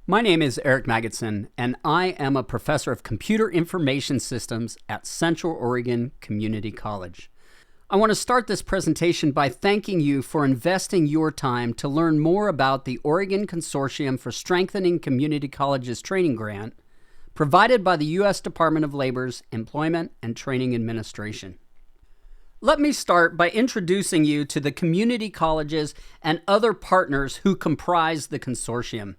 My name is Eric Magidson, and I am a professor of computer information systems at Central Oregon Community College. I want to start this presentation by thanking you for investing your time to learn more about the Oregon Consortium for Strengthening Community Colleges Training Grant, provided by the U.S. Department of Labor's Employment and Training Administration. Let me start by introducing you to the community colleges and other partners who comprise the consortium.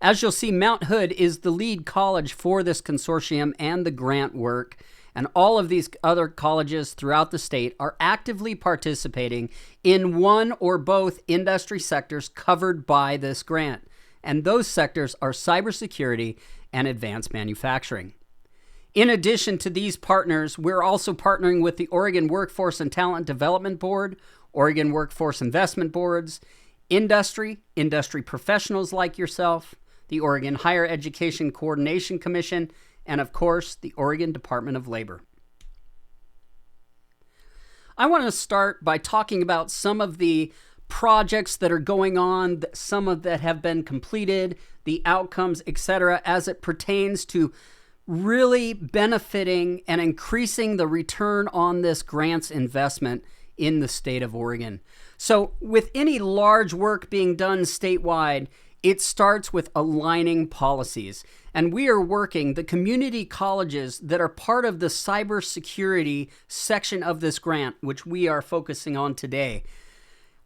As you'll see, Mount Hood is the lead college for this consortium and the grant work, and all of these other colleges throughout the state are actively participating in one or both industry sectors covered by this grant, and those sectors are cybersecurity and advanced manufacturing. In addition to these partners, we're also partnering with the Oregon Workforce and Talent Development Board, Oregon Workforce Investment Boards, industry professionals like yourself, the Oregon Higher Education Coordination Commission, and of course, the Oregon Department of Labor. I want to start by talking about some of the projects that are going on, some of that have been completed, the outcomes, etc., as it pertains to really benefiting and increasing the return on this grant's investment in the state of Oregon. So with any large work being done statewide, it starts with aligning policies. And we are working, the community colleges that are part of the cybersecurity section of this grant, which we are focusing on today,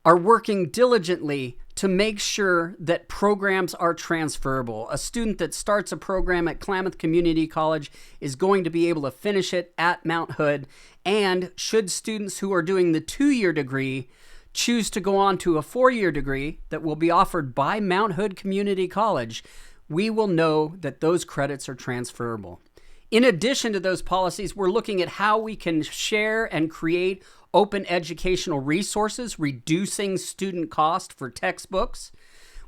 are working diligently to make sure that programs are transferable. A student that starts a program at Klamath Community College is going to be able to finish it at Mount Hood. And should students who are doing the 2-year degree choose to go on to a 4-year degree that will be offered by Mount Hood Community College, we will know that those credits are transferable. In addition to those policies, we're looking at how we can share and create open educational resources, reducing student cost for textbooks.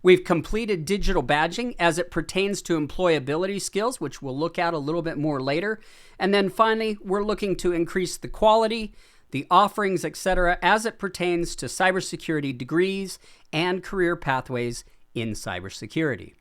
We've completed digital badging as it pertains to employability skills, which we'll look at a little bit more later. And then finally, we're looking to increase the quality, the offerings, etc., as it pertains to cybersecurity degrees and career pathways in cybersecurity.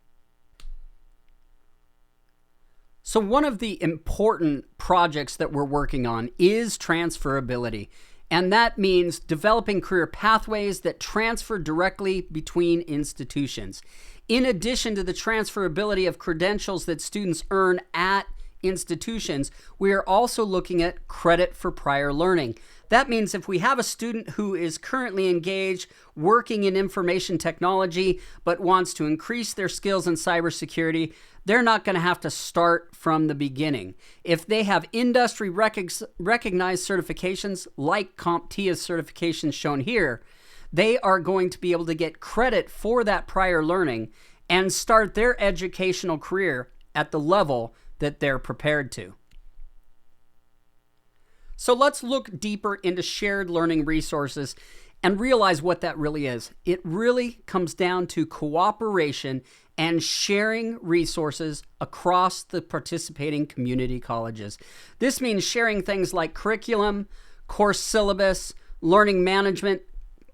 So one of the important projects that we're working on is transferability, and that means developing career pathways that transfer directly between institutions. In addition to the transferability of credentials that students earn at institutions, we are also looking at credit for prior learning. That means if we have a student who is currently engaged working in information technology but wants to increase their skills in cybersecurity, they're not going to have to start from the beginning. If they have industry recognized certifications like CompTIA's certifications shown here, they are going to be able to get credit for that prior learning and start their educational career at the level that they're prepared to. So let's look deeper into shared learning resources and realize what that really is. It really comes down to cooperation and sharing resources across the participating community colleges. This means sharing things like curriculum, course syllabus, learning management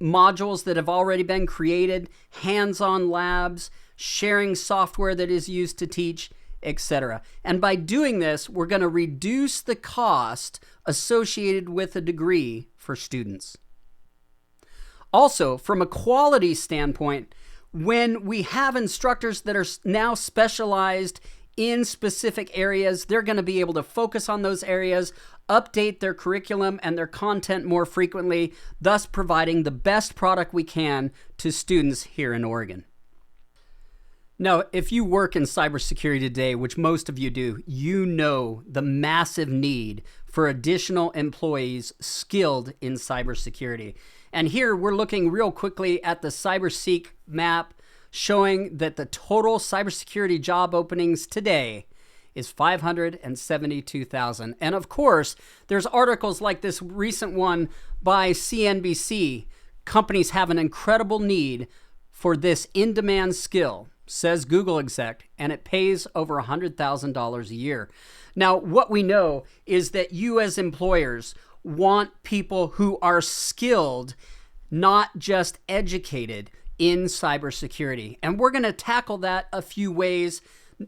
modules that have already been created, hands-on labs, sharing software that is used to teach, etc. And by doing this, we're going to reduce the cost associated with a degree for students. Also, from a quality standpoint, when we have instructors that are now specialized in specific areas, they're going to be able to focus on those areas, update their curriculum and their content more frequently, thus providing the best product we can to students here in Oregon. Now, if you work in cybersecurity today, which most of you do, you know the massive need for additional employees skilled in cybersecurity. And here we're looking real quickly at the CyberSeek map showing that the total cybersecurity job openings today is 572,000. And of course, there's articles like this recent one by CNBC. Companies have an incredible need for this in-demand skill, says Google exec, and it pays over $100,000 a year. Now, what we know is that you as employers want people who are skilled, not just educated, in cybersecurity. And we're going to tackle that a few ways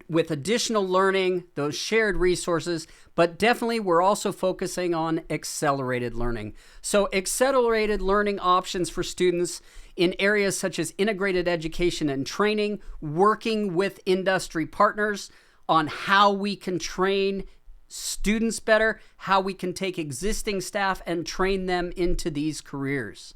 with additional learning, those shared resources, but definitely we're also focusing on accelerated learning. So accelerated learning options for students in areas such as integrated education and training, working with industry partners on how we can train students better, how we can take existing staff and train them into these careers.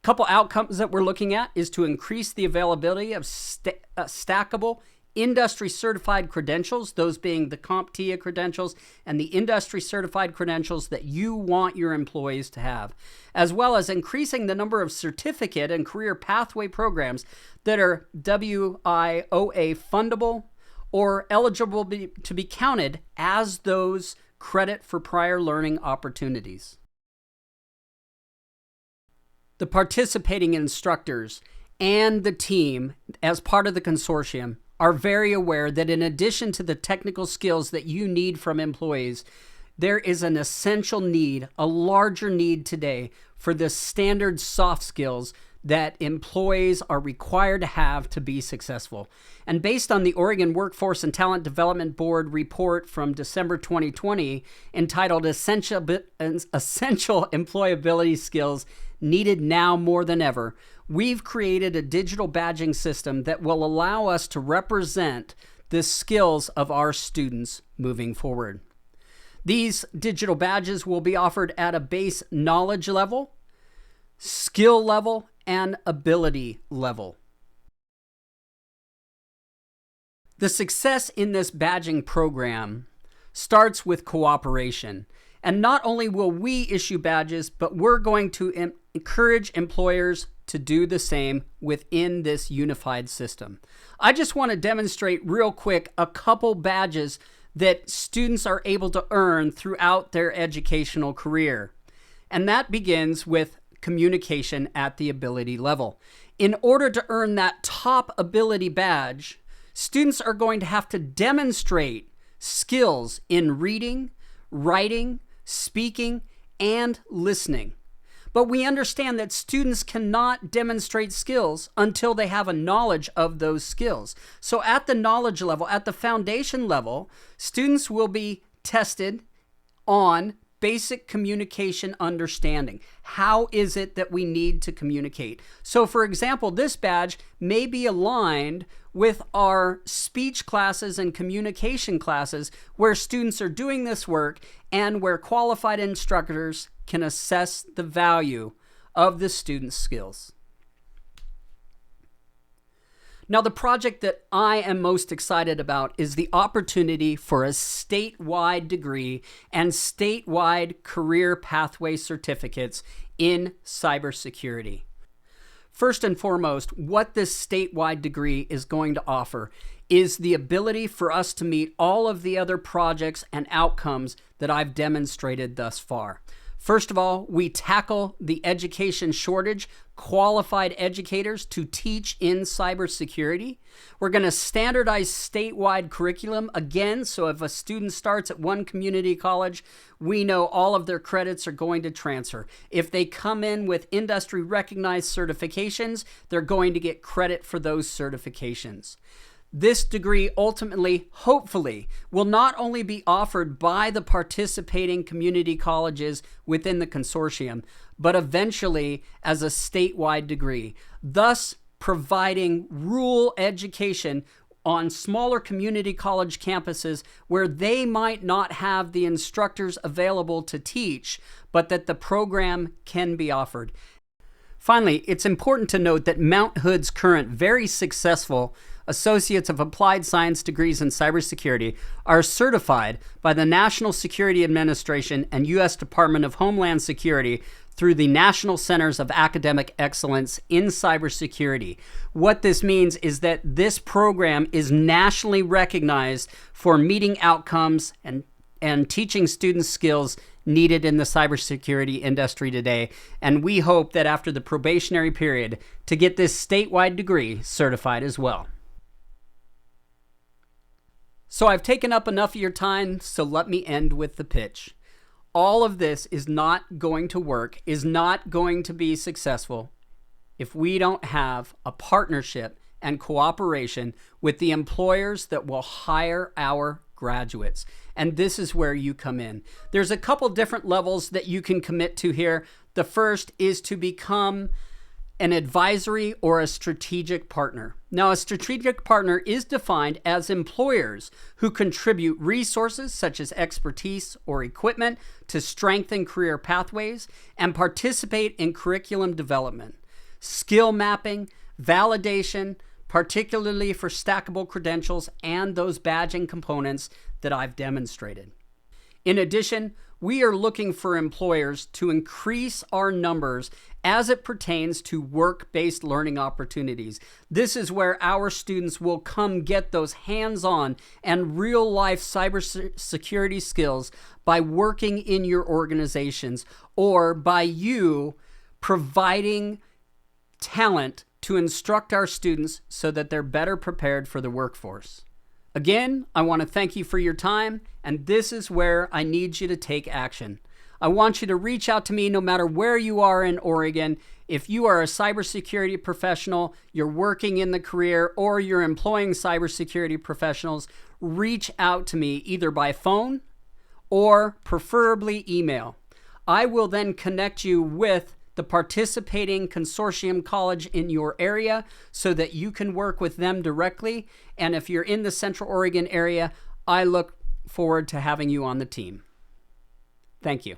A couple outcomes that we're looking at is to increase the availability of stackable industry certified credentials, those being the CompTIA credentials and the industry certified credentials that you want your employees to have, as well as increasing the number of certificate and career pathway programs that are WIOA fundable or eligible to be counted as those credit for prior learning opportunities. The participating instructors and the team, as part of the consortium, are very aware that in addition to the technical skills that you need from employees, there is an essential need, a larger need today for the standard soft skills that employees are required to have to be successful. And based on the Oregon Workforce and Talent Development Board report from December 2020 entitled Essential Employability Skills Needed Now More Than Ever, we've created a digital badging system that will allow us to represent the skills of our students moving forward. These digital badges will be offered at a base knowledge level, skill level, and ability level. The success in this badging program starts with cooperation. And not only will we issue badges, but we're going to encourage employers to do the same within this unified system. I just want to demonstrate real quick a couple badges that students are able to earn throughout their educational career. And that begins with communication at the ability level. In order to earn that top ability badge, students are going to have to demonstrate skills in reading, writing, speaking, and listening. But we understand that students cannot demonstrate skills until they have a knowledge of those skills. So at the knowledge level, at the foundation level, students will be tested on basic communication understanding. How is it that we need to communicate? So for example, this badge may be aligned with our speech classes and communication classes where students are doing this work and where qualified instructors can assess the value of the student's skills. Now, the project that I am most excited about is the opportunity for a statewide degree and statewide career pathway certificates in cybersecurity. First and foremost, what this statewide degree is going to offer is the ability for us to meet all of the other projects and outcomes that I've demonstrated thus far. First of all, we tackle the education shortage, qualified educators to teach in cybersecurity. We're going to standardize statewide curriculum again, so if a student starts at one community college, we know all of their credits are going to transfer. If they come in with industry recognized certifications, they're going to get credit for those certifications. This degree ultimately, hopefully, will not only be offered by the participating community colleges within the consortium, but eventually as a statewide degree, thus providing rural education on smaller community college campuses where they might not have the instructors available to teach, but that the program can be offered. Finally, it's important to note that Mount Hood's current very successful Associates of Applied Science degrees in cybersecurity are certified by the National Security Administration and U.S. Department of Homeland Security through the National Centers of Academic Excellence in Cybersecurity. What this means is that this program is nationally recognized for meeting outcomes and teaching students skills needed in the cybersecurity industry today. And we hope that after the probationary period to get this statewide degree certified as well. So I've taken up enough of your time, so let me end with the pitch. All of this is not going to work, is not going to be successful if we don't have a partnership and cooperation with the employers that will hire our graduates. And this is where you come in. There's a couple different levels that you can commit to here. The first is to become an advisory or a strategic partner. Now, a strategic partner is defined as employers who contribute resources such as expertise or equipment to strengthen career pathways and participate in curriculum development, skill mapping, validation, particularly for stackable credentials and those badging components that I've demonstrated. In addition, we are looking for employers to increase our numbers as it pertains to work-based learning opportunities. This is where our students will come get those hands-on and real-life cybersecurity skills by working in your organizations or by you providing talent to instruct our students so that they're better prepared for the workforce. Again, I want to thank you for your time, and this is where I need you to take action. I want you to reach out to me no matter where you are in Oregon. If you are a cybersecurity professional, you're working in the career, or you're employing cybersecurity professionals, reach out to me either by phone or preferably email. I will then connect you with the participating consortium college in your area so that you can work with them directly. And if you're in the Central Oregon area, I look forward to having you on the team. Thank you.